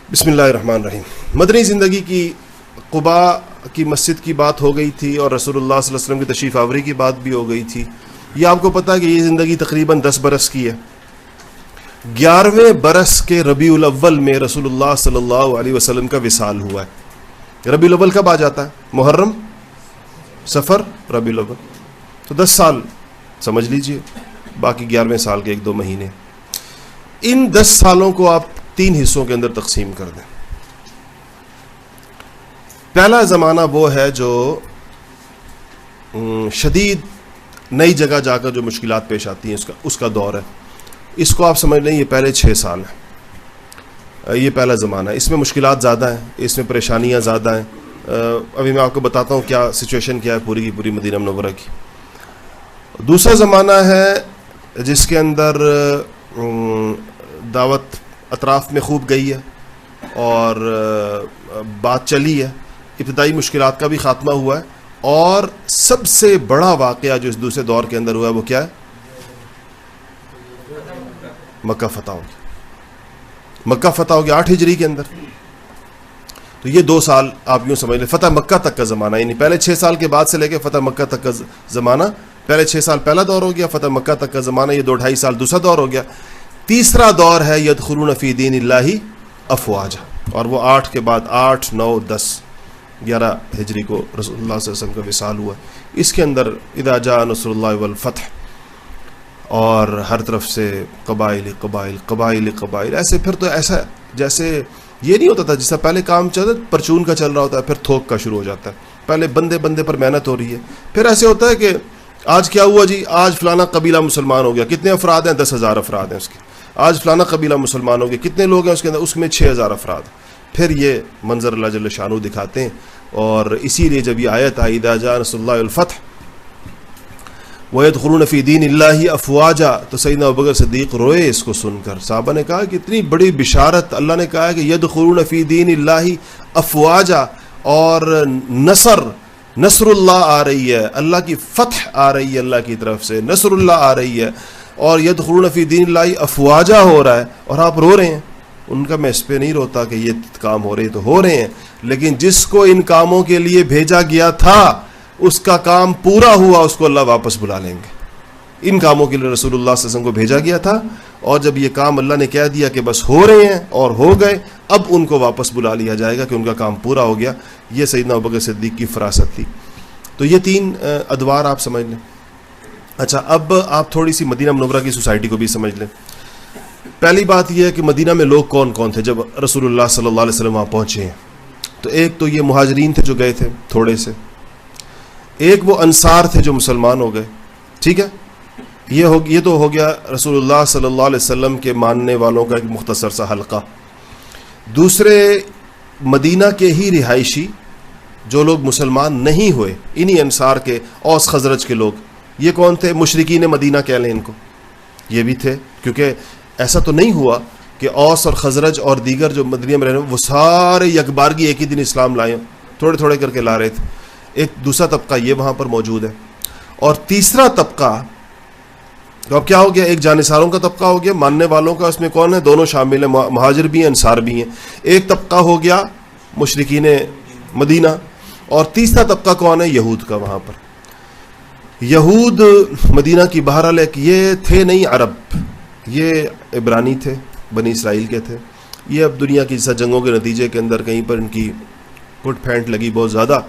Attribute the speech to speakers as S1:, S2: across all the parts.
S1: بسم اللہ الرحمن الرحیم. مدنی زندگی کی قباء کی مسجد کی بات ہو گئی تھی اور رسول اللہ صلی اللہ علیہ وسلم کی تشریف آوری کی بات بھی ہو گئی تھی. یہ آپ کو پتہ ہے کہ یہ زندگی تقریباً 10 برس کی ہے. 11ویں برس کے ربیع الاول میں رسول اللہ صلی اللہ علیہ وسلم کا وصال ہوا ہے. ربیع الاول کب آ جاتا ہے؟ محرم، صفر، ربیع الاول. تو 10 سال سمجھ لیجئے، باقی 11ویں سال کے 1-2 مہینے. ان 10 سالوں کو آپ 3 حصوں کے اندر تقسیم کر دیں. پہلا زمانہ وہ ہے جو شدید نئی جگہ جا کر جو مشکلات پیش آتی ہیں اس کا دور ہے. اس کو آپ سمجھ لیں یہ پہلے 6 سال ہیں. یہ پہلا زمانہ ہے. اس میں مشکلات زیادہ ہیں، اس میں پریشانیاں زیادہ ہیں. ابھی میں آپ کو بتاتا ہوں کیا سچویشن کیا ہے پوری کی پوری مدینہ منورہ کی. دوسرا زمانہ ہے جس کے اندر دعوت اطراف میں خوب گئی ہے اور بات چلی ہے. ابتدائی مشکلات کا بھی خاتمہ ہوا ہے. اور سب سے بڑا واقعہ جو اس دوسرے دور کے اندر ہوا ہے وہ کیا ہے؟ مکہ فتح ہو گیا. مکہ فتح ہو گیا 8 ہجری کے اندر. تو یہ 2 سال آپ یوں سمجھ لیں فتح مکہ تک کا زمانہ، یعنی پہلے 6 سال کے بعد سے لے کے فتح مکہ تک کا زمانہ. پہلے 6 سال پہلا دور ہو گیا، فتح مکہ تک کا زمانہ یہ 2-2.5 سال دوسرا دور ہو گیا. تیسرا دور ہے یدخلون فی دین اللہ افواجا، اور وہ 8 کے بعد 8، 9، 10، 11 ہجری کو رسول اللہ صلی اللہ علیہ وسلم کا وصال ہوا. اس کے اندر اذا جاء نصر اللہ والفتح، اور ہر طرف سے قبائل قبائل قبائل قبائل. ایسے پھر تو ایسا جیسے یہ نہیں ہوتا تھا جس سے پہلے کام چل رہا پرچون کا چل رہا ہوتا ہے، پھر تھوک کا شروع ہو جاتا ہے. پہلے بندے پر محنت ہو رہی ہے. پھر ایسے ہوتا ہے کہ آج کیا ہوا جی، آج فلانا قبیلہ مسلمان ہو گیا. کتنے افراد ہیں؟ 10,000 افراد ہیں اس کے. آج فلانا قبیلہ مسلمان ہو گیا. کتنے لوگ ہیں اس کے اندر؟ اس میں 6,000 افراد. پھر یہ منظر اللہ جل شانہ دکھاتے ہیں. اور اسی لیے جب یہ آیت آئی اذا جاء نصر اللہ والفتح وَيَدْخُلُونَ فِي دِينِ اللَّهِ أَفْوَاجًا، تو سیدنا ابوبکر صدیق روئے اس کو سن کر. صحابہ نے کہا کہ اتنی بڑی بشارت اللہ نے کہا ہے کہ يَدْخُلُونَ فِي دِينِ اللَّهِ أَفْوَاجًا، اور نصر اللہ آ رہی ہے، اللہ کی فتح آ رہی ہے، اللہ کی طرف سے نصر اللہ آ رہی ہے، اور يَدْخُلُونَ فِي دِينِ اللَّهِ أَفْوَاجًا ہو رہا ہے، اور آپ رو رہے ہیں. ان کا میں اس پہ نہیں روتا کہ یہ کام ہو رہے ہیں، تو ہو رہے ہیں، لیکن جس کو ان کاموں کے لیے بھیجا گیا تھا اس کا کام پورا ہوا، اس کو اللہ واپس بلا لیں گے. ان کاموں کے لیے رسول اللہ صلی اللہ علیہ وسلم کو بھیجا گیا تھا، اور جب یہ کام اللہ نے کہہ دیا کہ بس ہو رہے ہیں اور ہو گئے، اب ان کو واپس بلا لیا جائے گا کہ ان کا کام پورا ہو گیا. یہ سیدنا ابوبکر صدیق کی فراست تھی. تو یہ 3 ادوار آپ سمجھ لیں. اچھا، اب آپ تھوڑی سی مدینہ منورہ کی سوسائٹی کو بھی سمجھ لیں. پہلی بات یہ ہے کہ مدینہ میں لوگ کون کون تھے جب رسول اللہ صلی اللہ علیہ وسلم وہاں پہنچے ہیں. تو ایک تو یہ مہاجرین تھے جو گئے تھے تھوڑے سے، ایک وہ انصار تھے جو مسلمان ہو گئے. ٹھیک ہے، یہ تو ہو گیا رسول اللہ صلی اللہ علیہ وسلم کے ماننے والوں کا ایک مختصر سا حلقہ. دوسرے مدینہ کے ہی رہائشی جو لوگ مسلمان نہیں ہوئے، انہی انصار کے اوس خزرج کے لوگ. یہ کون تھے؟ مشرکین مدینہ کہہ لیں ان کو. یہ بھی تھے، کیونکہ ایسا تو نہیں ہوا کہ اوس اور خزرج اور دیگر جو مدینہ میں رہنے وہ سارے یکبارگی ایک ہی دن اسلام لائے، تھوڑے تھوڑے کر کے لا رہے تھے. ایک دوسرا طبقہ یہ وہاں پر موجود ہے. اور تیسرا طبقہ تو اب کیا ہو گیا؟ ایک جانصاروں کا طبقہ ہو گیا، ماننے والوں کا. اس میں کون ہے؟ دونوں شامل ہیں، مہاجر بھی ہیں، انصار بھی ہیں. ایک طبقہ ہو گیا مشرکین مدینہ، اور تیسرا طبقہ کون ہے؟ یہود کا. وہاں پر یہود مدینہ کی بہرحال یہ تھے نہیں عرب، یہ عبرانی تھے، بنی اسرائیل کے تھے. یہ اب دنیا کی جیسا جنگوں کے نتیجے کے اندر کہیں پر ان کی پٹ پھینٹ لگی بہت زیادہ،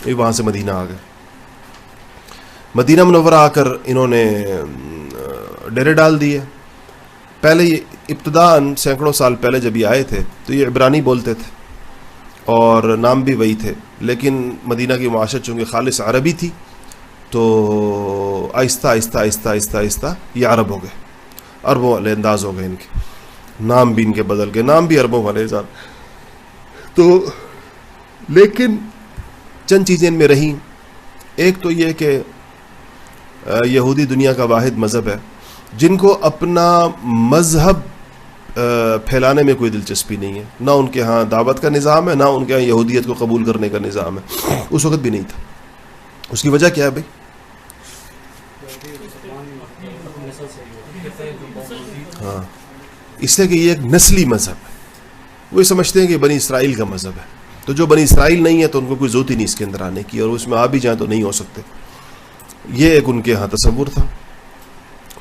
S1: یہ وہاں سے مدینہ آ گئے. مدینہ منورہ آ کر انہوں نے ڈیرے ڈال دیے. پہلے یہ ابتداءً سینکڑوں سال پہلے جب یہ آئے تھے تو یہ عبرانی بولتے تھے اور نام بھی وہی تھے، لیکن مدینہ کی معاشرت چونکہ خالص عربی تھی تو آہستہ آہستہ آہستہ آہستہ آہستہ یہ عرب ہو گئے، عربوں والے انداز ہو گئے. ان کے نام بھی ان کے بدل گئے، نام بھی عربوں والے ذات. تو لیکن چند چیزیں ان میں رہیں. ایک تو یہ کہ یہودی دنیا کا واحد مذہب ہے جن کو اپنا مذہب پھیلانے میں کوئی دلچسپی نہیں ہے. نہ ان کے ہاں دعوت کا نظام ہے، نہ ان کے ہاں یہودیت کو قبول کرنے کا نظام ہے. اس وقت بھی نہیں تھا. اس کی وجہ کیا ہے بھائی؟ ہاں، اس لیے کہ یہ ایک نسلی مذہب ہے. وہ سمجھتے ہیں کہ بنی اسرائیل کا مذہب ہے، تو جو بنی اسرائیل نہیں ہے تو ان کو کوئی ضرورت ہی نہیں اس کے اندر آنے کی، اور اس میں آ بھی جائیں تو نہیں ہو سکتے. یہ ایک ان کے ہاں تصور تھا.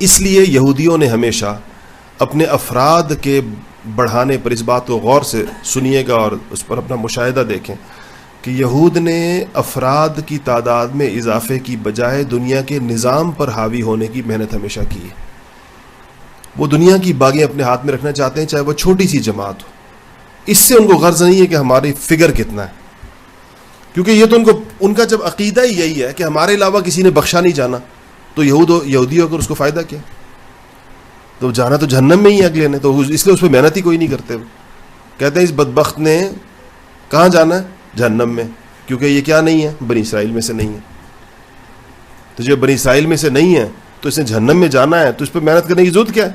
S1: اس لیے یہودیوں نے ہمیشہ اپنے افراد کے بڑھانے پر، اس بات کو غور سے سنیے گا اور اس پر اپنا مشاہدہ دیکھیں کہ یہود نے افراد کی تعداد میں اضافے کی بجائے دنیا کے نظام پر حاوی ہونے کی محنت ہمیشہ کی ہے. وہ دنیا کی باغیں اپنے ہاتھ میں رکھنا چاہتے ہیں، چاہے وہ چھوٹی سی جماعت ہو. اس سے ان کو غرض نہیں ہے کہ ہماری فگر کتنا ہے، کیونکہ یہ تو ان کا جب عقیدہ ہی یہی ہے کہ ہمارے علاوہ کسی نے بخشا نہیں جانا، تو یہودی ہو کر اس کو فائدہ کیا؟ تو جانا تو جہنم میں ہی اگلے نے، تو اس لیے اس پہ محنت ہی کوئی نہیں کرتے. وہ کہتے ہیں اس بدبخت نے کہاں جانا ہے؟ جہنم میں، کیونکہ یہ کیا نہیں ہے؟ بنی اسرائیل میں سے نہیں ہے. تو جب بنی اسرائیل میں سے نہیں ہے تو اس نے جہنم میں جانا ہے، تو اس پہ محنت کرنے کی ضرورت کیا ہے؟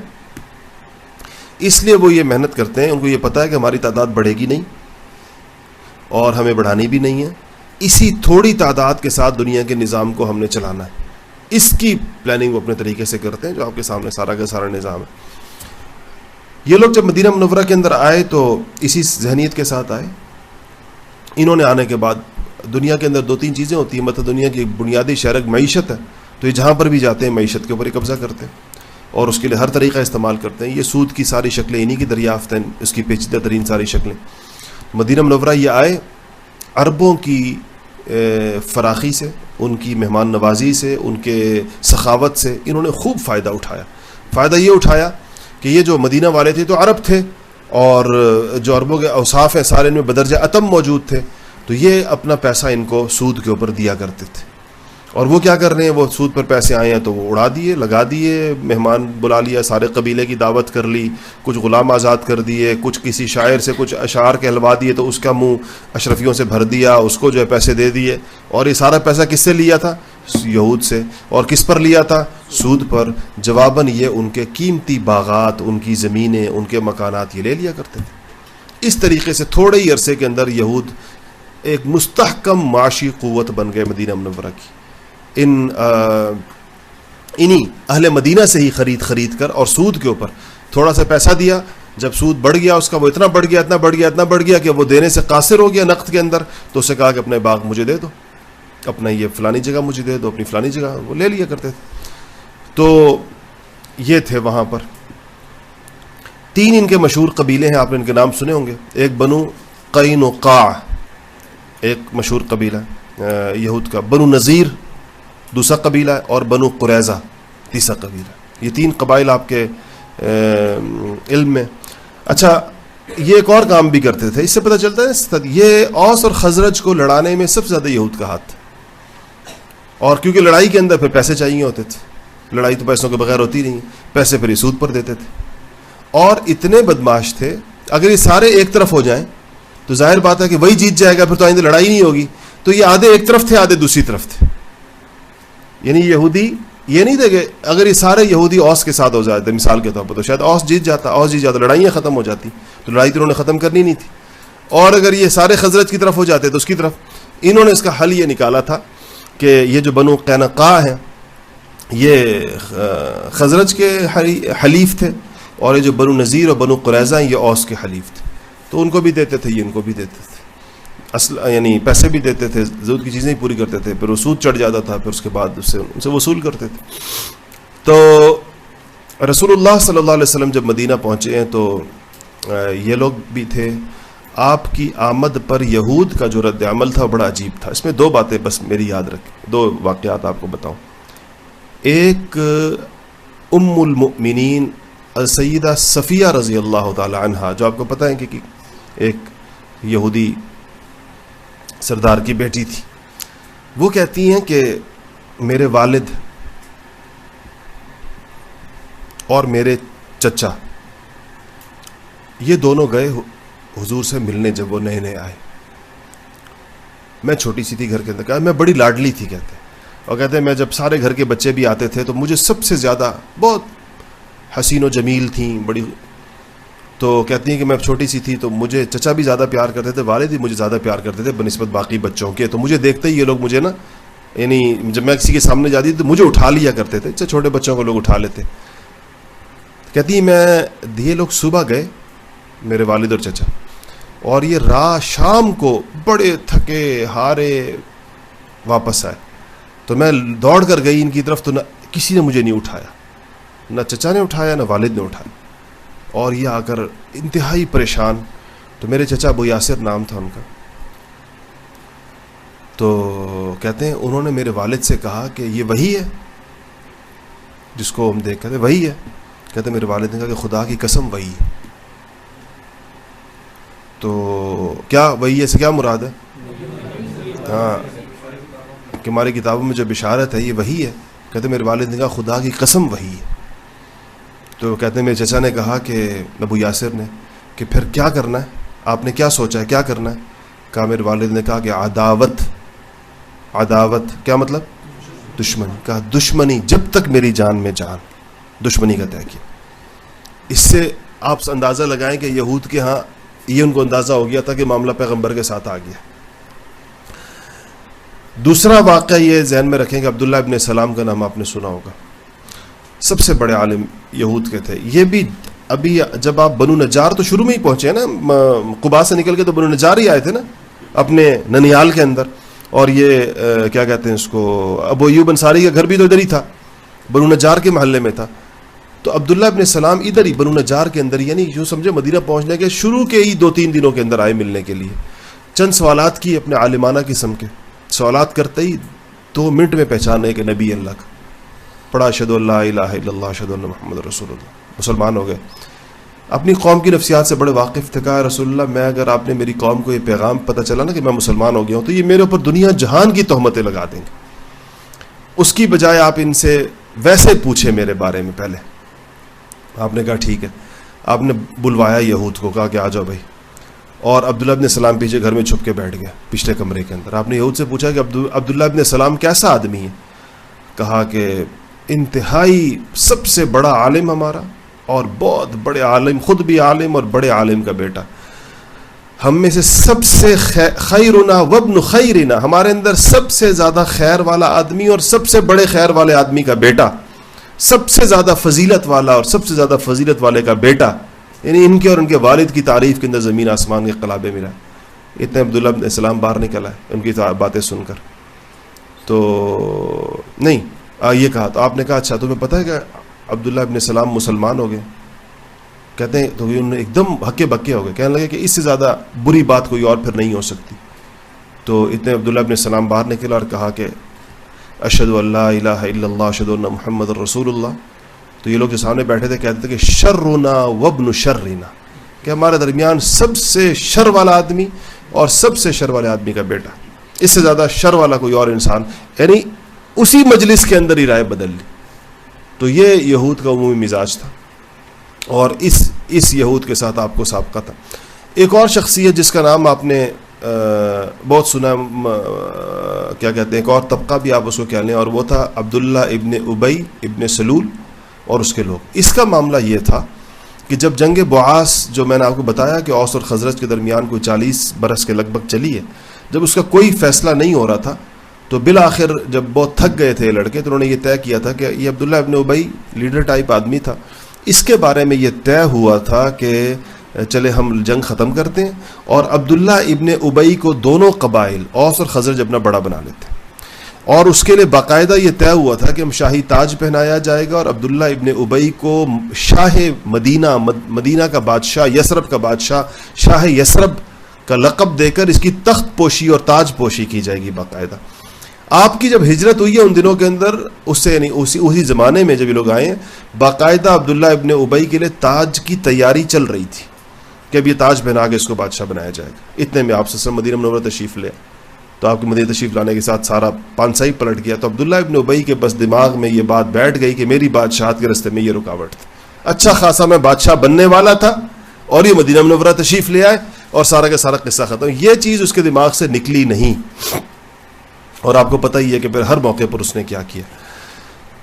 S1: اس لیے وہ یہ محنت کرتے ہیں. ان کو یہ پتا ہے کہ ہماری تعداد بڑھے گی نہیں اور ہمیں بڑھانی بھی نہیں ہے. اسی تھوڑی تعداد کے ساتھ دنیا کے نظام کو ہم نے چلانا ہے. اس کی پلاننگ وہ اپنے طریقے سے کرتے ہیں، جو آپ کے سامنے سارا کا سارا نظام ہے. یہ لوگ جب مدینہ منورہ کے اندر آئے تو اسی ذہنیت کے ساتھ آئے. انہوں نے آنے کے بعد دنیا کے اندر دو تین چیزیں ہوتی ہیں، مطلب دنیا کی بنیادی شرک معیشت ہے، تو یہ جہاں پر بھی جاتے ہیں معیشت کے اوپر ہی قبضہ کرتے ہیں اور اس کے لیے ہر طریقہ استعمال کرتے ہیں. یہ سود کی ساری شکلیں انہی کی دریافت ہیں، اس کی پیچیدہ ترین ساری شکلیں. مدینہ منورہ یہ آئے، عربوں کی فراخی سے، ان کی مہمان نوازی سے، ان کے سخاوت سے انہوں نے خوب فائدہ اٹھایا. فائدہ یہ اٹھایا کہ یہ جو مدینہ والے تھے تو عرب تھے، اور جو عربوں کے اوصاف ہیں سارے ان میں بدرجہ اتم موجود تھے، تو یہ اپنا پیسہ ان کو سود کے اوپر دیا کرتے تھے. اور وہ کیا کر رہے ہیں؟ وہ سود پر پیسے آئے ہیں تو وہ اڑا دیے، لگا دیے، مہمان بلا لیا، سارے قبیلے کی دعوت کر لی، کچھ غلام آزاد کر دیے، کچھ کسی شاعر سے کچھ اشعار کہلوا دیے تو اس کا منہ اشرفیوں سے بھر دیا، اس کو جو ہے پیسے دے دیے. اور یہ سارا پیسہ کس سے لیا تھا؟ یہود سے. اور کس پر لیا تھا؟ سود پر. جواباً یہ ان کے قیمتی باغات، ان کی زمینیں، ان کے مکانات یہ لے لیا کرتے تھے. اس طریقے سے تھوڑے ہی عرصے کے اندر یہود ایک مستحکم معاشی قوت بن گئے مدینہ منورہ کی. انہی اہل مدینہ سے ہی خرید کر اور سود کے اوپر تھوڑا سا پیسہ دیا. جب سود بڑھ گیا اس کا، وہ اتنا بڑھ گیا کہ وہ دینے سے قاصر ہو گیا نقد کے اندر، تو اسے کہا کہ اپنے باغ مجھے دے دو، اپنا یہ فلانی جگہ مجھے دے دو، اپنی فلانی جگہ. وہ لے لیا کرتے تھے. تو یہ تھے وہاں پر. تین ان کے مشہور قبیلے ہیں، آپ نے ان کے نام سنے ہوں گے. ایک بنو قینقاع، ایک مشہور قبیلہ یہود کا. بنو نذیر دوسرا قبیلہ ہے، اور بنو قریظہ تیسرا قبیلہ. یہ تین قبائل آپ کے علم میں. اچھا، یہ ایک اور کام بھی کرتے تھے. اس سے پتہ چلتا ہے یہ اوس اور خزرج کو لڑانے میں سب سے زیادہ یہود کا ہاتھ. اور کیونکہ لڑائی کے اندر پھر پیسے چاہیے ہوتے تھے، لڑائی تو پیسوں کے بغیر ہوتی نہیں، پیسے پھر یہ سود پر دیتے تھے. اور اتنے بدماش تھے، اگر یہ سارے ایک طرف ہو جائیں تو ظاہر بات ہے کہ وہی جیت جائے گا، پھر تو آئندہ لڑائی نہیں ہوگی. تو یہ آدھے ایک طرف تھے، آدھے دوسری طرف تھے. یعنی یہودی یہ نہیں تھے کہ اگر یہ سارے یہودی اوس کے ساتھ ہو جاتے مثال کے طور پر تو شاید اوس جیت جاتا، لڑائیاں ختم ہو جاتی. تو لڑائی تو انہوں نے ختم کرنی نہیں تھی. اور اگر یہ سارے خزرج کی طرف ہو جاتے تو اس کی طرف. انہوں نے اس کا حل یہ نکالا تھا کہ یہ جو بنو قینقاع ہیں یہ خزرج کے حلیف تھے، اور یہ جو بنو نذیر اور بنو قریظہ ہیں یہ اوس کے حلیف تھے. تو ان کو بھی دیتے تھے، یہ ان کو بھی دیتے تھے. اصل یعنی پیسے بھی دیتے تھے، ضرورت کی چیزیں ہی پوری کرتے تھے. پھر وہ سود چڑھ جاتا تھا، پھر اس کے بعد ان سے وصول کرتے تھے. تو رسول اللہ صلی اللہ علیہ وسلم جب مدینہ پہنچے ہیں تو یہ لوگ بھی تھے. آپ کی آمد پر یہود کا جو رد عمل تھا بڑا عجیب تھا. اس میں دو باتیں بس میری یاد رکھیں، دو واقعات آپ کو بتاؤں. ایک ام المؤمنین السیدہ صفیہ رضی اللہ تعالی عنہا، جو آپ کو پتہ ہے کہ ایک یہودی سردار کی بیٹی تھی. وہ کہتی ہیں کہ میرے والد اور میرے چچا یہ دونوں گئے حضور سے ملنے جب وہ نئے نئے آئے. میں چھوٹی سی تھی گھر کے اندر، میں بڑی لاڈلی تھی کہتے ہیں. اور کہتے ہیں میں جب سارے گھر کے بچے بھی آتے تھے تو مجھے سب سے زیادہ بہت حسین و جمیل تھیں بڑی. تو کہتی ہیں کہ میں چھوٹی سی تھی تو مجھے چچا بھی زیادہ پیار کرتے تھے، والد بھی مجھے زیادہ پیار کرتے تھے بنسبت باقی بچوں کے. تو مجھے دیکھتے ہی یہ لوگ مجھے نا، یعنی جب میں کسی کے سامنے جاتی تھی تو مجھے اٹھا لیا کرتے تھے. چھوٹے بچوں کو لوگ اٹھا لیتے. کہتی ہیں یہ لوگ صبح گئے میرے والد اور چچا، اور یہ شام کو بڑے تھکے ہارے واپس آئے. تو میں دوڑ کر گئی ان کی طرف, تو نہ کسی نے مجھے نہیں اٹھایا, نہ چچا نے اٹھایا نہ والد نے اٹھایا, اور یہ آ کر انتہائی پریشان. تو میرے چچا ابو یاسر نام تھا ان کا. تو کہتے ہیں انہوں نے میرے والد سے کہا کہ یہ وہی ہے جس کو ہم دیکھ کہتے وہی ہے. کہتے میرے والد نے کہا کہ خدا کی قسم وہی ہے. تو کیا وہی ہے سے کیا مراد ہے؟ ہاں کہ ہماری کتابوں میں جو بشارت ہے یہ وہی ہے. کہتے میرے والد نے کہا خدا کی قسم وہی ہے. تو کہتے ہیں میرے چچا نے کہا کہ ابو یاسر نے کہ پھر کیا کرنا ہے, آپ نے کیا سوچا ہے, کیا کرنا ہے؟ کہا میرے والد نے کہا کہ عداوت. عداوت کیا مطلب؟ دشمنی. کہا دشمنی جب تک میری جان میں جان, دشمنی کا طے کیا. اس سے آپ اندازہ لگائیں کہ یہود کے ہاں یہ ان کو اندازہ ہو گیا تھا کہ معاملہ پیغمبر کے ساتھ آ گیا. دوسرا واقعہ یہ ذہن میں رکھیں کہ عبداللہ ابن سلام کا نام آپ نے سنا ہوگا, سب سے بڑے عالم یہود کے تھے. یہ بھی ابھی جب آپ بنو نجار تو شروع میں ہی پہنچے نا, قبا سے نکل کے تو بنو نجار ہی آئے تھے نا اپنے ننیال کے اندر. اور یہ کیا کہتے ہیں اس کو, ابو ایوب انصاری کا گھر بھی تو ادھر ہی تھا, بنو نجار کے محلے میں تھا. تو عبداللہ ابن سلام ادھر ہی بنو نجار کے اندر, یعنی جو سمجھے مدینہ پہنچنے کے شروع کے ہی 2-3 دنوں کے اندر آئے ملنے کے لیے. چند سوالات کی اپنے عالمانہ قسم کے سوالات کرتے ہی 2 منٹ میں پہچانے کہ نبی اللہ کا. پڑھا اشہد ان لا الہ الا اللہ اشہد ان محمد رسول اللہ, مسلمان ہو گئے. اپنی قوم کی نفسیات سے بڑے واقف تھے. کہا رسول اللہ میں اگر آپ نے میری قوم کو یہ پیغام پتہ چلا نا کہ میں مسلمان ہو گیا ہوں تو یہ میرے اوپر دنیا جہان کی تہمتیں لگا دیں گے. اس کی بجائے آپ ان سے ویسے پوچھیں میرے بارے میں پہلے. آپ نے کہا ٹھیک ہے. آپ نے بلوایا یہود کو, کہا کہ آ جاؤ بھائی. اور عبداللہ ابن سلام پیچھے گھر میں چھپ کے بیٹھ گیا پچھلے کمرے کے اندر. آپ نے یہود سے پوچھا کہ عبداللہ ابن سلام کیسا آدمی ہے؟ کہا کہ انتہائی سب سے بڑا عالم ہمارا, اور بہت بڑے عالم, خود بھی عالم اور بڑے عالم کا بیٹا. ہم میں سے سب سے خیرنا وابن خیرنا, ہمارے اندر سب سے زیادہ خیر والا آدمی اور سب سے بڑے خیر والے آدمی کا بیٹا, سب سے زیادہ فضیلت والا اور سب سے زیادہ فضیلت والے کا بیٹا. یعنی ان کے اور ان کے والد کی تعریف کے اندر زمین آسمان کے قلابے ملا. اتنے عبداللہ ابن سلام باہر نکلا ہے ان کی باتیں سن کر. تو نہیں یہ کہا, تو آپ نے کہا اچھا تمہیں پتہ ہے کہ عبداللہ ابن سلام مسلمان ہو گئے؟ کہتے ہیں تو انہوں نے ایک دم ہکے بکے ہو گئے, کہنے لگے کہ اس سے زیادہ بری بات کوئی اور پھر نہیں ہو سکتی. تو اتنے عبداللہ ابن سلام باہر نکلا اور کہا کہ اشہد ان لا الہ الا اللہ اشہد ان محمد رسول اللہ. تو یہ لوگ جو سامنے بیٹھے تھے کہتے تھے کہ شرنا وابن شرنا, کہ ہمارے درمیان سب سے شر والا آدمی اور سب سے شر والے آدمی کا بیٹا, اس سے زیادہ شر والا کوئی اور انسان. یعنی اسی مجلس کے اندر ہی رائے بدل لی. تو یہ یہود کا عمومی مزاج تھا, اور اس یہود کے ساتھ آپ کو سابقہ تھا. ایک اور شخصیت جس کا نام آپ نے بہت سنا, کیا کہتے ہیں, ایک اور طبقہ بھی آپ اس کو کہہ لیں, اور وہ تھا عبداللہ ابن ابی ابن سلول اور اس کے لوگ. اس کا معاملہ یہ تھا کہ جب جنگ بعاث, جو میں نے آپ کو بتایا کہ اوس اور خزرج کے درمیان کوئی 40 برس کے لگ بھگ چلی ہے, جب اس کا کوئی فیصلہ نہیں ہو رہا تھا تو بالآخر جب بہت تھک گئے تھے لڑکے, تو انہوں نے یہ طے کیا تھا کہ یہ عبداللہ ابن ابی لیڈر ٹائپ آدمی تھا, اس کے بارے میں یہ طے ہوا تھا کہ چلے ہم جنگ ختم کرتے ہیں اور عبداللہ ابن ابی کو دونوں قبائل اوس اور خزرج اپنا بڑا بنا لیتے ہیں. اور اس کے لیے باقاعدہ یہ طے ہوا تھا کہ ہم شاہی تاج پہنایا جائے گا, اور عبداللہ ابن ابی کو شاہ مدینہ کا بادشاہ, یثرب کا بادشاہ, شاہ یثرب کا لقب دے کر اس کی تخت پوشی اور تاج پوشی کی جائے گی باقاعدہ. آپ کی جب ہجرت ہوئی ہے ان دنوں کے اندر, اس سے یعنی اسی زمانے میں جب یہ لوگ آئے ہیں, باقاعدہ عبداللہ ابن ابی کے لیے تاج کی تیاری چل رہی تھی کہ اب یہ تاج پہنا کے اس کو بادشاہ بنایا جائے گا. اتنے میں آپ سے مدینہ منورہ تشریف لے, تو آپ کے مدینہ تشریف لانے کے ساتھ سارا پانسا ہی پلٹ گیا. تو عبداللہ ابن ابی کے بس دماغ میں یہ بات بیٹھ گئی کہ میری بادشاہت کے راستے میں یہ رکاوٹ تھی. اچھا خاصا میں بادشاہ بننے والا تھا اور یہ مدینہ منورہ تشریف لے آئے اور سارا کا سارا قصہ ختم. یہ چیز اس کے دماغ سے نکلی نہیں, اور آپ کو پتہ ہی ہے کہ پھر ہر موقع پر اس نے کیا کیا.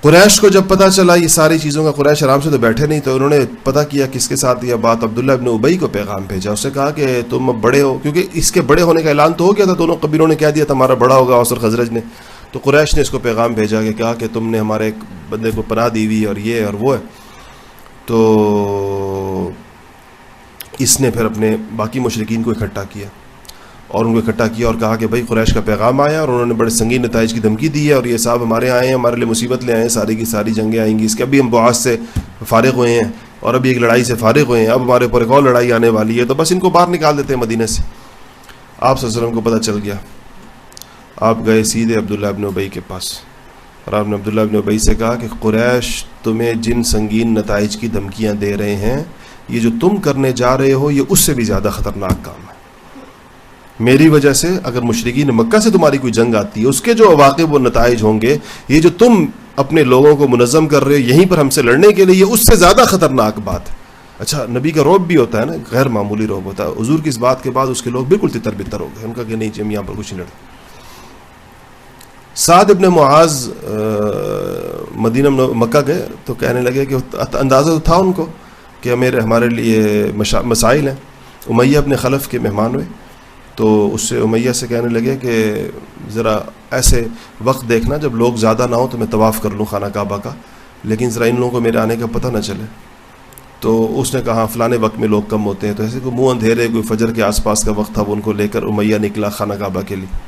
S1: قریش کو جب پتہ چلا یہ ساری چیزوں کا, قریش آرام سے تو بیٹھے نہیں, تو انہوں نے پتہ کیا کس کے ساتھ یہ بات, عبداللہ ابن ابی کو پیغام بھیجا. اسے کہا کہ تم اب بڑے ہو, کیونکہ اس کے بڑے ہونے کا اعلان تو ہو گیا تھا, دونوں قبیلوں نے کہہ دیا تھا ہمارا بڑا ہوگا اوس اور خزرج نے. تو قریش نے اس کو پیغام بھیجا کہ کہا کہ تم نے ہمارے ایک بندے کو پناہ دی ہوئی اور یہ اور وہ ہے. تو اس نے پھر اپنے باقی مشرکین کو اکٹھا کیا اور ان کو اکٹھا کیا اور کہا کہ بھائی قریش کا پیغام آیا اور انہوں نے بڑے سنگین نتائج کی دھمکی دی ہے اور یہ صاحب ہمارے آئے ہیں, ہمارے لیے مصیبت لے آئے ہیں, ساری کی ساری جنگیں آئیں گی, اس کے ابھی ہم بعث سے فارغ ہوئے ہیں اور ابھی ایک لڑائی سے فارغ ہوئے ہیں, اب ہمارے اوپر ایک اور لڑائی آنے والی ہے, تو بس ان کو باہر نکال دیتے ہیں مدینہ سے. آپ صلی اللہ علیہ وسلم کو پتہ چل گیا, آپ گئے سیدھے عبداللہ ابن ابی کے پاس اور آپ نے عبداللہ ابن ابی سے کہا کہ قریش تمہیں جن سنگین نتائج کی دھمکیاں دے رہے ہیں, یہ جو تم کرنے جا رہے ہو یہ اس سے بھی زیادہ خطرناک کام ہے. میری وجہ سے اگر مشرکین مکہ سے تمہاری کوئی جنگ آتی ہے, اس کے جو عواقب و نتائج ہوں گے, یہ جو تم اپنے لوگوں کو منظم کر رہے ہو یہیں پر ہم سے لڑنے کے لیے, یہ اس سے زیادہ خطرناک بات ہے. اچھا, نبی کا رعب بھی ہوتا ہے نا, غیر معمولی رعب ہوتا ہے. حضور کی اس بات کے بعد اس کے لوگ بالکل تتر بتر ہو گئے, ان کا کہ نہیں ہم یہاں پر کچھ نہیں لڑتے. سعد ابن معاذ مدینہ مکہ گئے تو کہنے لگے کہ اندازہ تو تھا ان کو کہ ہمارے لیے مسائل ہیں. امیہ ابن خلف کے مہمان ہوئے تو اس سے امیہ سے کہنے لگے کہ ذرا ایسے وقت دیکھنا جب لوگ زیادہ نہ ہوں تو میں طواف کر لوں خانہ کعبہ کا, لیکن ذرا ان لوگوں کو میرے آنے کا پتہ نہ چلے. تو اس نے کہا فلانے وقت میں لوگ کم ہوتے ہیں. تو ایسے کوئی منہ اندھیرے, کوئی فجر کے آس پاس کا وقت تھا, وہ ان کو لے کر امیہ نکلا خانہ کعبہ کے لیے.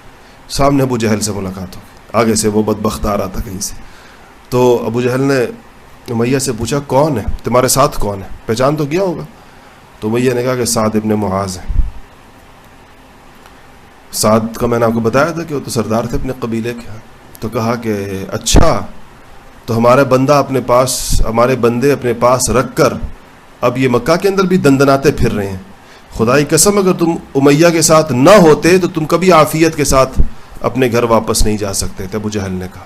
S1: سامنے ابو جہل سے ملاقات ہو گئی, آگے سے وہ بدبخت آ رہا تھا کہیں سے. تو ابو جہل نے امیہ سے پوچھا کون ہے تمہارے ساتھ, کون ہے, پہچان تو کیا ہوگا؟ تو امیہ نے کہا کہ سعد ابن معاذ ہے. سعد کا میں نے آپ کو بتایا تھا کہ وہ تو سردار تھے اپنے قبیلے کے. تو کہا کہ اچھا, تو ہمارے بندے اپنے پاس رکھ کر اب یہ مکہ کے اندر بھی دندناتے پھر رہے ہیں. خدا کی قسم اگر تم امیہ کے ساتھ نہ ہوتے تو تم کبھی عافیت کے ساتھ اپنے گھر واپس نہیں جا سکتے تھے. ابو جہل نے کہا.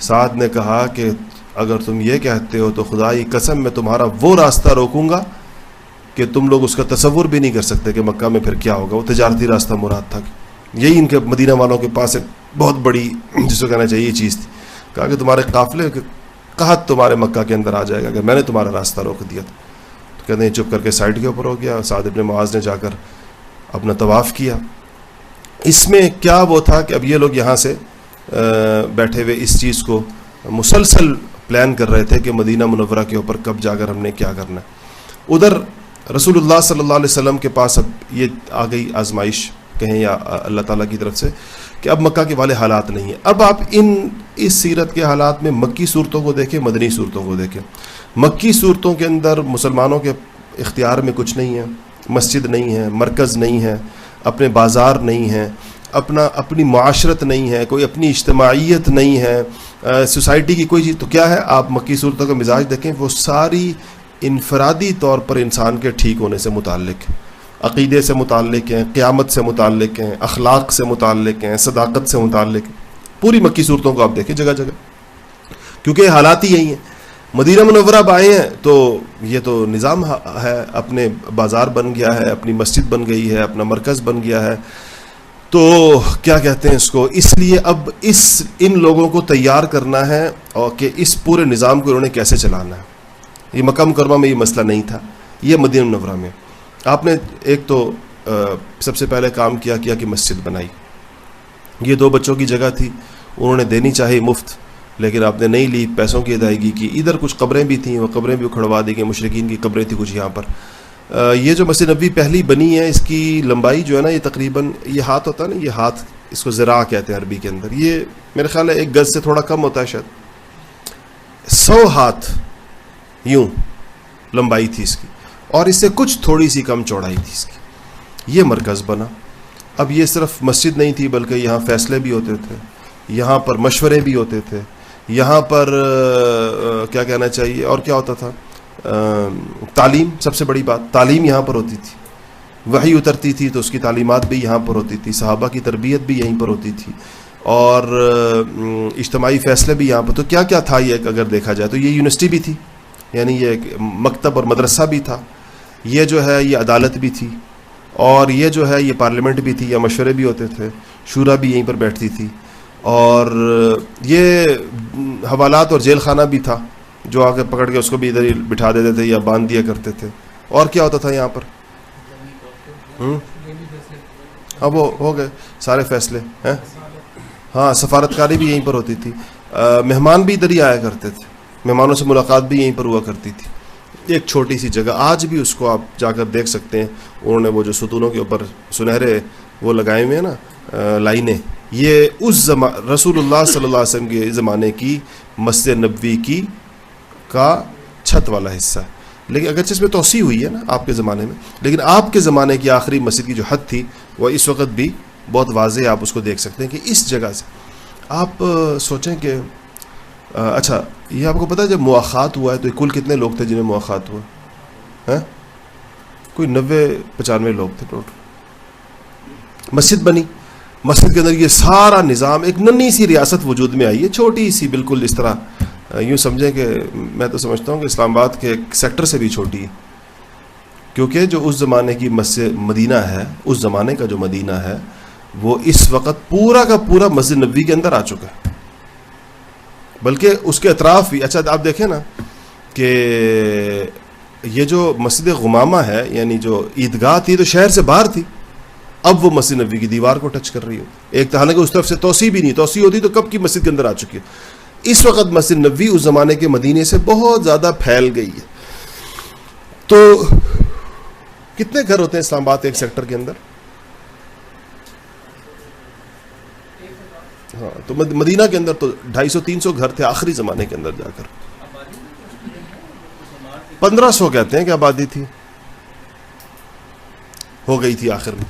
S1: سعد نے کہا کہ اگر تم یہ کہتے ہو تو خدا کی قسم میں تمہارا وہ راستہ روکوں گا کہ تم لوگ اس کا تصور بھی نہیں کر سکتے کہ مکہ میں پھر کیا ہوگا. وہ تجارتی راستہ مراد تھا. یہی ان کے مدینہ والوں کے پاس ایک بہت بڑی, جس کو کہنا چاہیے, چیز تھی. کہا کہ تمہارے قافلے قحط تمہارے مکہ کے اندر آ جائے گا اگر میں نے تمہارا راستہ روک دیا. تو کہتے ہیں چپ کر کے سائڈ کے اوپر ہو گیا. سعد ابن معاذ نے جا کر اپنا طواف کیا. اس میں کیا وہ تھا کہ اب یہ لوگ یہاں سے بیٹھے ہوئے اس چیز کو مسلسل پلان کر رہے تھے کہ مدینہ منورہ کے اوپر کب جا کر ہم نے کیا کرنا ہے. ادھر رسول اللہ صلی اللہ علیہ وسلم کے پاس اب یہ آ گئی آزمائش کہیں یا اللہ تعالیٰ کی طرف سے کہ اب مکہ کے والے حالات نہیں ہیں. اب آپ اس سیرت کے حالات میں مکی صورتوں کو دیکھیں, مدنی صورتوں کو دیکھیں. مکی صورتوں کے اندر مسلمانوں کے اختیار میں کچھ نہیں ہے, مسجد نہیں ہے, مرکز نہیں ہے, اپنے بازار نہیں ہیں, اپنی معاشرت نہیں ہے, کوئی اپنی اجتماعیت نہیں ہے, سوسائٹی کی کوئی چیز. تو کیا ہے, آپ مکی صورتوں کا مزاج دیکھیں, وہ ساری انفرادی طور پر انسان کے ٹھیک ہونے سے متعلق ہیں, عقیدے سے متعلق ہیں, قیامت سے متعلق ہیں, اخلاق سے متعلق ہیں, صداقت سے متعلق ہیں. پوری مکی صورتوں کو آپ دیکھیں جگہ جگہ, کیونکہ حالات ہی یہی ہیں. مدینہ منورہ اب آئے ہیں تو یہ تو نظام ہے, اپنے بازار بن گیا ہے, اپنی مسجد بن گئی ہے, اپنا مرکز بن گیا ہے. تو کیا کہتے ہیں اس کو, اس لیے اب ان لوگوں کو تیار کرنا ہے اور کہ اس پورے نظام کو انہوں نے کیسے چلانا ہے. یہ مکہ مکرمہ میں یہ مسئلہ نہیں تھا, یہ مدینہ منورہ میں آپ نے ایک تو سب سے پہلے کام کیا کہ مسجد بنائی. یہ 2 بچوں کی جگہ تھی, انہوں نے دینی چاہی مفت, لیکن آپ نے نہیں لی, پیسوں کی ادائیگی کی. ادھر کچھ قبریں بھی تھیں, وہ قبریں بھی اکھڑوا دی گئی, مشرکین کی قبریں تھیں کچھ یہاں پر. یہ جو مسجد نبوی پہلی بنی ہے, اس کی لمبائی جو ہے نا, یہ تقریباً یہ ہاتھ ہوتا ہے نا, یہ ہاتھ اس کو ذراع کہتے ہیں عربی کے اندر, یہ میرے خیال ہے 1 گز سے تھوڑا کم ہوتا ہے شاید. 100 ہاتھ یوں لمبائی تھی اس کی, اور اس سے کچھ تھوڑی سی کم چوڑائی تھی اس کی. یہ مرکز بنا. اب یہ صرف مسجد نہیں تھی بلکہ یہاں فیصلے بھی ہوتے تھے, یہاں پر مشورے بھی ہوتے تھے, یہاں پر کیا کہنا چاہیے اور کیا ہوتا تھا, تعلیم. سب سے بڑی بات تعلیم یہاں پر ہوتی تھی. وحی اترتی تھی تو اس کی تعلیمات بھی یہاں پر ہوتی تھی, صحابہ کی تربیت بھی یہیں پر ہوتی تھی, اور اجتماعی فیصلے بھی یہاں پر. تو کیا کیا تھا یہ اگر دیکھا جائے تو یہ یونیورسٹی بھی تھی, یعنی یہ ایک مکتب اور مدرسہ بھی تھا, یہ جو ہے یہ عدالت بھی تھی, اور یہ جو ہے یہ پارلیمنٹ بھی تھی, یا مشورے بھی ہوتے تھے, شورا بھی یہیں پر بیٹھتی تھی, اور یہ حوالات اور جیل خانہ بھی تھا, جو آ کے پکڑ کے اس کو بھی ادھر ہی بٹھا دیتے تھے یا باندھ دیا کرتے تھے. اور کیا ہوتا تھا یہاں پر, اب وہ ہو گئے سارے فیصلے ہیں. ہاں, سفارتکاری بھی یہیں پر ہوتی تھی, مہمان بھی ادھر ہی آیا کرتے تھے, مہمانوں سے ملاقات بھی یہیں پر ہوا کرتی تھی. ایک چھوٹی سی جگہ، آج بھی اس کو آپ جا کر دیکھ سکتے ہیں، انہوں نے وہ جو ستونوں کے اوپر سنہرے وہ لگائے ہوئے ہیں نا لائنیں، یہ اس رسول اللہ صلی اللہ علیہ وسلم کے زمانے کی مسجد نبوی کی کا چھت والا حصہ ہے. لیکن اگرچہ اس میں توسیع ہوئی ہے نا آپ کے زمانے میں، لیکن آپ کے زمانے کی آخری مسجد کی جو حد تھی وہ اس وقت بھی بہت واضح آپ اس کو دیکھ سکتے ہیں کہ اس جگہ سے آپ سوچیں کہ اچھا یہ آپ کو پتہ ہے جب مواخات ہوا ہے تو کل کتنے لوگ تھے جنہیں مواخات ہوا ہے؟ کوئی 90-95 لوگ تھے ٹوٹل. مسجد بنی، مسجد کے اندر یہ سارا نظام، ایک ننھی سی ریاست وجود میں آئی ہے، چھوٹی سی بالکل، اس طرح یوں سمجھیں کہ میں تو سمجھتا ہوں کہ اسلام آباد کے ایک سیکٹر سے بھی چھوٹی ہے، کیونکہ جو اس زمانے کی مسجد مدینہ ہے، اس زمانے کا جو مدینہ ہے وہ اس وقت پورا کا پورا مسجد نبوی کے اندر آ چکا ہے، بلکہ اس کے اطراف بھی. اچھا آپ دیکھیں نا کہ یہ جو مسجد غمامہ ہے، یعنی جو عیدگاہ تھی تو شہر سے باہر تھی، اب وہ مسجد نبوی کی دیوار کو ٹچ کر رہی ہو. ایک تو حالانکہ اس طرف سے توسیع بھی نہیں، توسیع ہوتی تو کب کی مسجد کے اندر آ چکی ہے. اس وقت مسجد نبوی اس زمانے کے مدینے سے بہت زیادہ پھیل گئی ہے. تو کتنے گھر ہوتے ہیں اسلام آباد ایک سیکٹر کے اندر؟ ہاں، تو مدینہ کے اندر تو 250-300 گھر تھے آخری زمانے کے اندر جا کر. 1500 کہتے ہیں کہ آبادی تھی، ہو گئی تھی آخر میں.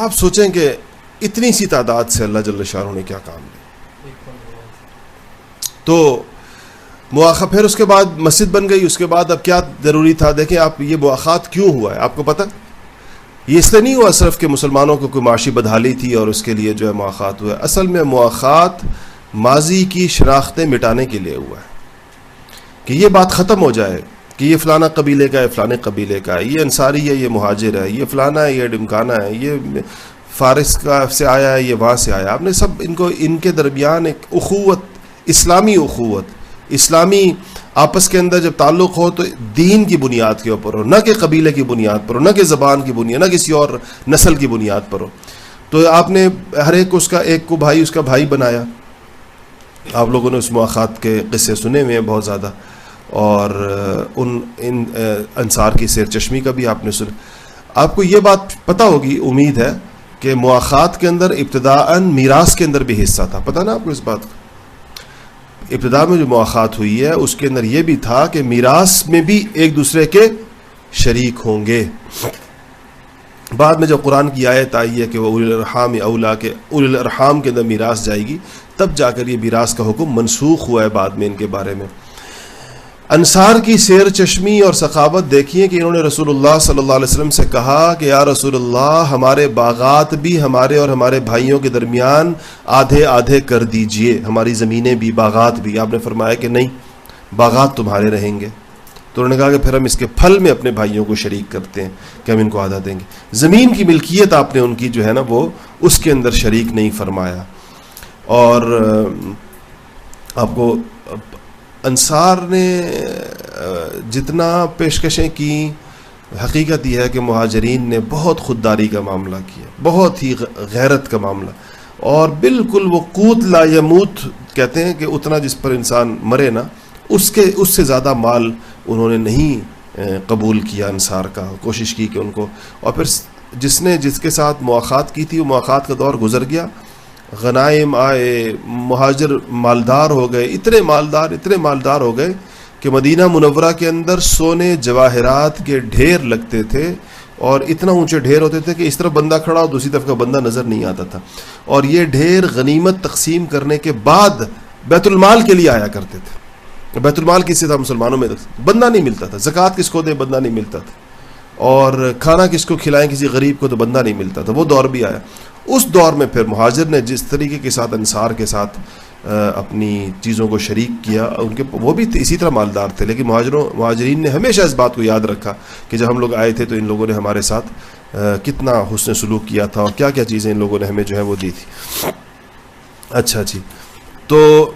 S1: آپ سوچیں کہ اتنی سی تعداد سے اللہ جل شانہ نے کیا کام لیا. تو پھر اس کے بعد مسجد بن گئی. اس کے بعد اب کیا ضروری تھا؟ دیکھیں آپ، یہ مواخات کیوں ہوا ہے آپ کو پتہ؟ یہ اس لیے نہیں ہوا صرف کہ مسلمانوں کو کوئی معاشی بدحالی تھی اور اس کے لیے جو ہے مواخات ہوا ہے. اصل میں مواخات ماضی کی شناختیں مٹانے کے لیے ہوا ہے، کہ یہ بات ختم ہو جائے کہ یہ فلانا قبیلے کا ہے، فلانے قبیلے کا ہے، یہ انصاری ہے، یہ مہاجر ہے، یہ فلانا ہے، یہ ڈمکانا ہے، یہ فارس کا سے آیا ہے، یہ وہاں سے آیا. آپ نے سب ان کے درمیان ایک اخوت، اسلامی اخوت، اسلامی آپس کے اندر جب تعلق ہو تو دین کی بنیاد کے اوپر ہو، نہ کہ قبیلے کی بنیاد پر ہو، نہ کہ زبان کی بنیاد، نہ کسی اور نسل کی بنیاد پر ہو. تو آپ نے ہر ایک کو ایک کو بھائی اس کا بھائی بنایا. آپ لوگوں نے اس مواخات کے قصے سنے ہوئے ہیں بہت زیادہ، اور ان انصار کی سیر چشمی کا بھی آپ نے سنا. آپ کو یہ بات پتہ ہوگی، امید ہے، کہ مواخات کے اندر ابتداءً میراث کے اندر بھی حصہ تھا. پتہ نا آپ کو اس بات کا؟ ابتدا میں جو مواخات ہوئی ہے اس کے اندر یہ بھی تھا کہ میراث میں بھی ایک دوسرے کے شریک ہوں گے. بعد میں جب قرآن کی آیت آئی ہے کہ وہ اولی الارحام اولا، کہ اولی الارحام کے اندر میراث جائے گی، تب جا کر یہ میراث کا حکم منسوخ ہوا ہے بعد میں ان کے بارے میں. انصار کی سیر چشمی اور سخاوت دیکھیے کہ انہوں نے رسول اللہ صلی اللہ علیہ وسلم سے کہا کہ یا رسول اللہ، ہمارے باغات بھی ہمارے اور ہمارے بھائیوں کے درمیان آدھے آدھے کر دیجئے، ہماری زمینیں بھی باغات بھی. آپ نے فرمایا کہ نہیں، باغات تمہارے رہیں گے. تو انہوں نے کہا کہ پھر ہم اس کے پھل میں اپنے بھائیوں کو شریک کرتے ہیں کہ ہم ان کو آدھا دیں گے. زمین کی ملکیت آپ نے ان کی جو ہے نا وہ اس کے اندر شریک نہیں فرمایا. اور آپ کو انصار نے جتنا پیشکشیں کی، حقیقت یہ ہے کہ مہاجرین نے بہت خودداری کا معاملہ کیا، بہت ہی غیرت کا معاملہ، اور بالکل وہ قوت لا یموت کہتے ہیں کہ اتنا جس پر انسان مرے نا، اس سے زیادہ مال انہوں نے نہیں قبول کیا. انصار کا کوشش کی کہ ان کو، اور پھر جس کے ساتھ مواخات کی تھی وہ مواخات کا دور گزر گیا، غنائم آئے، مہاجر مالدار ہو گئے، اتنے مالدار ہو گئے کہ مدینہ منورہ کے اندر سونے جواہرات کے ڈھیر لگتے تھے، اور اتنا اونچے ڈھیر ہوتے تھے کہ اس طرف بندہ کھڑا ہو دوسری طرف کا بندہ نظر نہیں آتا تھا. اور یہ ڈھیر غنیمت تقسیم کرنے کے بعد بیت المال کے لیے آیا کرتے تھے. بیت المال کس سے تھا؟ مسلمانوں میں بندہ نہیں ملتا تھا. زکوٰۃ کس کو دے؟ بندہ نہیں ملتا تھا. اور کھانا کس کو کھلائیں کسی غریب کو؟ تو بندہ نہیں ملتا تھا. وہ دور بھی آیا. اس دور میں پھر مہاجر نے جس طریقے کے ساتھ انصار کے ساتھ اپنی چیزوں کو شریک کیا، ان کے وہ بھی اسی طرح مالدار تھے، لیکن مہاجرین نے ہمیشہ اس بات کو یاد رکھا کہ جب ہم لوگ آئے تھے تو ان لوگوں نے ہمارے ساتھ کتنا حسن سلوک کیا تھا، اور کیا کیا چیزیں ان لوگوں نے ہمیں جو ہے وہ دی تھی. اچھا جی، تو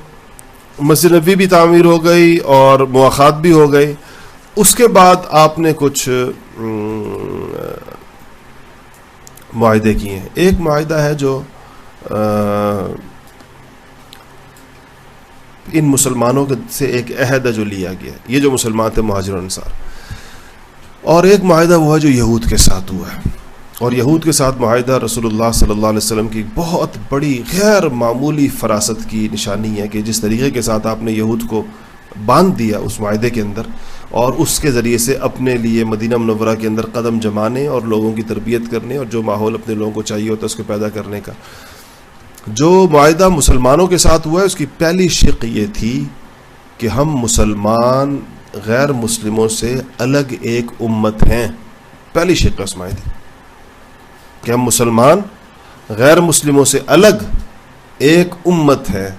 S1: مسجد نبوی بھی تعمیر ہو گئی اور مواخات بھی ہو گئی. اس کے بعد آپ نے کچھ معاہدے کیے ہیں. ایک معاہدہ ہے جو ان مسلمانوں سے ایک عہد ہے جو لیا گیا ہے، یہ جو مسلمان تھے مہاجر انصار، اور ایک معاہدہ وہ ہے جو یہود کے ساتھ ہوا ہے، اور یہود کے ساتھ معاہدہ رسول اللہ صلی اللہ علیہ وسلم کی بہت بڑی غیر معمولی فراست کی نشانی ہے کہ جس طریقے کے ساتھ آپ نے یہود کو باندھ دیا اس معاہدے کے اندر، اور اس کے ذریعے سے اپنے لیے مدینہ منورہ کے اندر قدم جمانے اور لوگوں کی تربیت کرنے اور جو ماحول اپنے لوگوں کو چاہیے ہوتا ہے اس کو پیدا کرنے کا جو معاہدہ مسلمانوں کے ساتھ ہوا ہے، اس کی پہلی شق یہ تھی کہ ہم مسلمان غیر مسلموں سے الگ ایک امت ہیں. پہلی شق ہے اس معاہدے کہ ہم مسلمان غیر مسلموں سے الگ ایک امت ہے،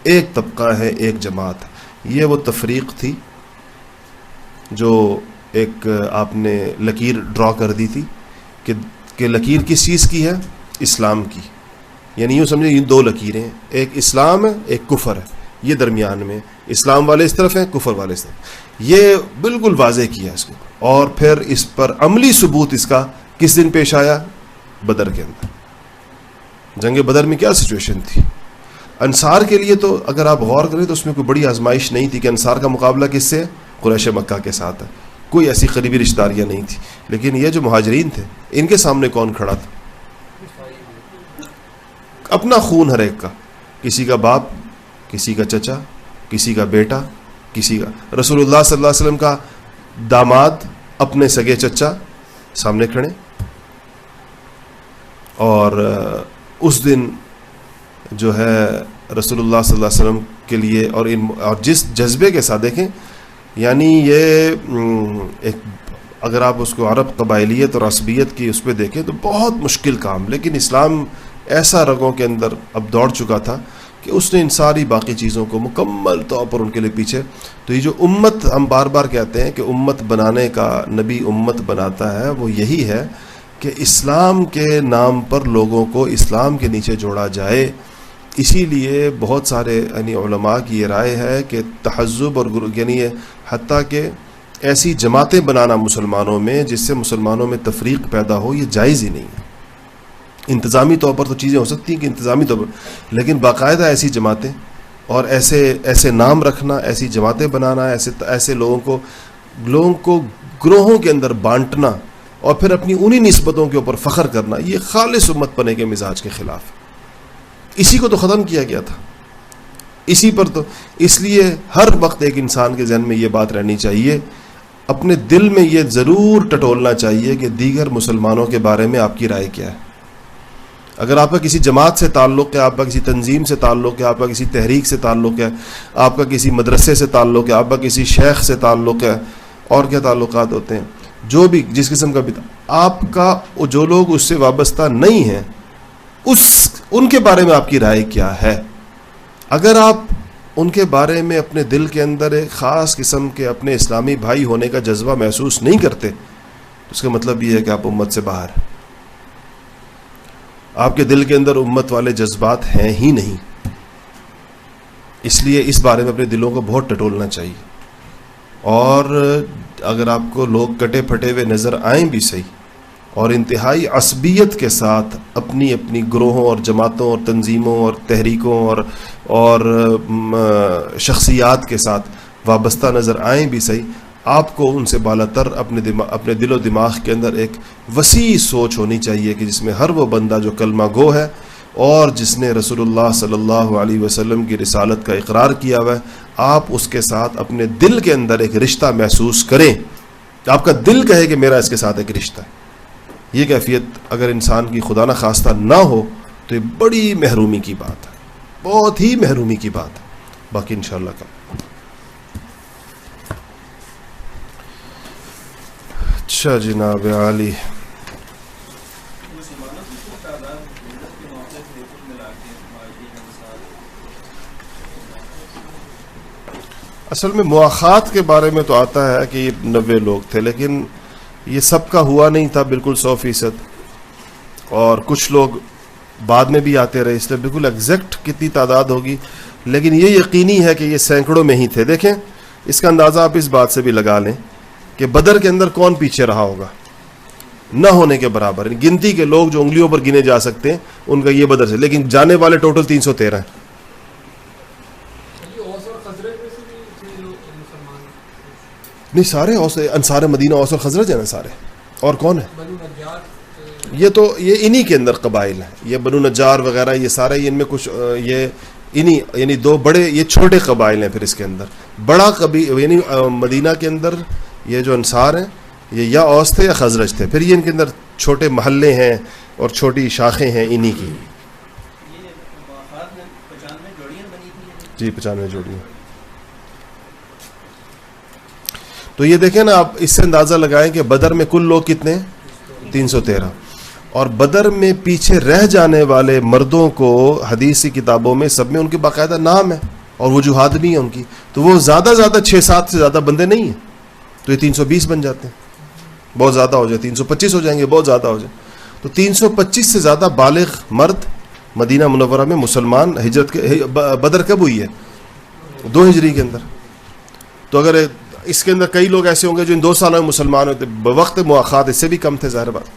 S1: ایک طبقہ ہے، ایک جماعت ہے. یہ وہ تفریق تھی جو ایک آپ نے لکیر ڈرا کر دی تھی کہ لکیر کس چیز کی ہے؟ اسلام کی. یعنی یوں سمجھے یہ دو لکیریں ہیں، ایک اسلام ہے ایک کفر ہے، یہ درمیان میں اسلام والے اس طرف ہیں، کفر والے اس طرف. یہ بالکل واضح کیا اس کو، اور پھر اس پر عملی ثبوت اس کا کس دن پیش آیا؟ بدر کے اندر. جنگ بدر میں کیا سچویشن تھی؟ انصار کے لیے تو اگر آپ غور کریں تو اس میں کوئی بڑی آزمائش نہیں تھی کہ انصار کا مقابلہ کس سے؟ قریش مکہ کے ساتھ ہے، کوئی ایسی قریبی رشتہ داریاں نہیں تھی. لیکن یہ جو مہاجرین تھے ان کے سامنے کون کھڑا تھا؟ اپنا خون ہر ایک کا، کسی کا باپ، کسی کا چچا، کسی کا بیٹا، کسی کا رسول اللہ صلی اللہ علیہ وسلم کا داماد، اپنے سگے چچا سامنے کھڑے. اور اس دن جو ہے رسول اللہ صلی اللہ علیہ وسلم کے لیے اور جس جذبے کے ساتھ دیکھیں، یعنی یہ ایک اگر آپ اس کو عرب قبائلیت اور عصبیت کی اس پہ دیکھیں تو بہت مشکل کام، لیکن اسلام ایسا رگوں کے اندر اب دوڑ چکا تھا کہ اس نے ان ساری باقی چیزوں کو مکمل طور پر ان کے لیے پیچھے. تو یہ جو امت ہم بار بار کہتے ہیں کہ امت بنانے کا نبی امت بناتا ہے، وہ یہی ہے کہ اسلام کے نام پر لوگوں کو اسلام کے نیچے جوڑا جائے. اسی لیے بہت سارے یعنی علماء کی یہ رائے ہے کہ تحزب اور یعنی حتیٰ کہ ایسی جماعتیں بنانا مسلمانوں میں جس سے مسلمانوں میں تفریق پیدا ہو، یہ جائز ہی نہیں ہے. انتظامی طور پر تو چیزیں ہو سکتی ہیں کہ انتظامی طور پر، لیکن باقاعدہ ایسی جماعتیں اور ایسے نام رکھنا، ایسی جماعتیں بنانا، ایسے لوگوں کو گروہوں کے اندر بانٹنا اور پھر اپنی انہی نسبتوں کے اوپر فخر کرنا، یہ خالص امت پنے کے مزاج کے خلاف ہے. اسی کو تو ختم کیا گیا تھا، اسی پر تو. اس لیے ہر وقت ایک انسان کے ذہن میں یہ بات رہنی چاہیے، اپنے دل میں یہ ضرور ٹٹولنا چاہیے کہ دیگر مسلمانوں کے بارے میں آپ کی رائے کیا ہے. اگر آپ کا کسی جماعت سے تعلق ہے، آپ کا کسی تنظیم سے تعلق ہے، آپ کا کسی تحریک سے تعلق ہے، آپ کا کسی مدرسے سے تعلق ہے، آپ کا کسی شیخ سے تعلق ہے، اور کیا تعلقات ہوتے ہیں، جو بھی جس قسم کا بھی آپ کا، جو لوگ اس سے وابستہ نہیں ہیں ان کے بارے میں آپ کی رائے کیا ہے. اگر آپ ان کے بارے میں اپنے دل کے اندر ایک خاص قسم کے اپنے اسلامی بھائی ہونے کا جذبہ محسوس نہیں کرتے تو اس کا مطلب یہ ہے کہ آپ امت سے باہر ہیں. آپ کے دل کے اندر امت والے جذبات ہیں ہی نہیں. اس لیے اس بارے میں اپنے دلوں کو بہت ٹٹولنا چاہیے. اور اگر آپ کو لوگ کٹے پھٹے ہوئے نظر آئیں بھی صحیح، اور انتہائی عصبیت کے ساتھ اپنی گروہوں اور جماعتوں اور تنظیموں اور تحریکوں اور شخصیات کے ساتھ وابستہ نظر آئیں بھی صحیح، آپ کو ان سے بالا تر اپنے دل و دماغ کے اندر ایک وسیع سوچ ہونی چاہیے کہ جس میں ہر وہ بندہ جو کلمہ گو ہے اور جس نے رسول اللہ صلی اللہ علیہ وسلم کی رسالت کا اقرار کیا ہوا ہے، آپ اس کے ساتھ اپنے دل کے اندر ایک رشتہ محسوس کریں. آپ کا دل کہے کہ میرا اس کے ساتھ ایک رشتہ ہے. یہ کیفیت اگر انسان کی خدا نخواستہ نہ ہو تو یہ بڑی محرومی کی بات ہے، بہت ہی محرومی کی بات ہے. باقی انشاءاللہ کا اچھا جناب عالی. اصل میں مواخات کے بارے میں تو آتا ہے کہ یہ 90 لوگ تھے، لیکن یہ سب کا ہوا نہیں تھا بالکل 100%، اور کچھ لوگ بعد میں بھی آتے رہے، اس لیے بالکل ایگزیکٹ کتنی تعداد ہوگی، لیکن یہ یقینی ہے کہ یہ سینکڑوں میں ہی تھے. دیکھیں اس کا اندازہ آپ اس بات سے بھی لگا لیں کہ بدر کے اندر کون پیچھے رہا ہوگا، نہ ہونے کے برابر. گنتی کے لوگ جو انگلیوں پر گنے جا سکتے ہیں ان کا یہ بدر سے، لیکن جانے والے ٹوٹل 313 ہیں. نہیں سارے اوس انصار مدینہ اوس اور خزرج ہیں نا سارے. اور کون ہے؟ یہ تو یہ انہی کے اندر قبائل ہیں, یہ بنو نجار وغیرہ یہ سارے, ان میں کچھ یہ انہی یعنی دو بڑے یہ چھوٹے قبائل ہیں. پھر اس کے اندر بڑا یعنی مدینہ کے اندر یہ جو انصار ہیں یہ یا اوس تھے یا خزرج تھے. پھر یہ ان کے اندر چھوٹے محلے ہیں اور چھوٹی شاخیں ہیں انہی کی. جی 95 جوڑیاں. تو یہ دیکھیں نا آپ اس سے اندازہ لگائیں کہ بدر میں کل لوگ کتنے ہیں؟ 313. اور بدر میں پیچھے رہ جانے والے مردوں کو حدیث کی کتابوں میں سب میں ان کے باقاعدہ نام ہے اور وجوہات بھی ہیں ان کی. تو وہ زیادہ 6-7 سے زیادہ بندے نہیں ہیں, تو یہ 320 بن جاتے ہیں. بہت زیادہ ہو جائے 325 ہو جائیں گے, بہت زیادہ ہو جائے. تو 325 سے زیادہ بالغ مرد مدینہ منورہ میں مسلمان ہجرت کے. بدر کب ہوئی ہے؟ 2 ہجری کے اندر. تو اگر اس کے اندر کئی لوگ ایسے ہوں گے جو ان 2 سالوں میں مسلمان ہوتے, بوقت مواخات اس سے بھی کم تھے ظاہر بات.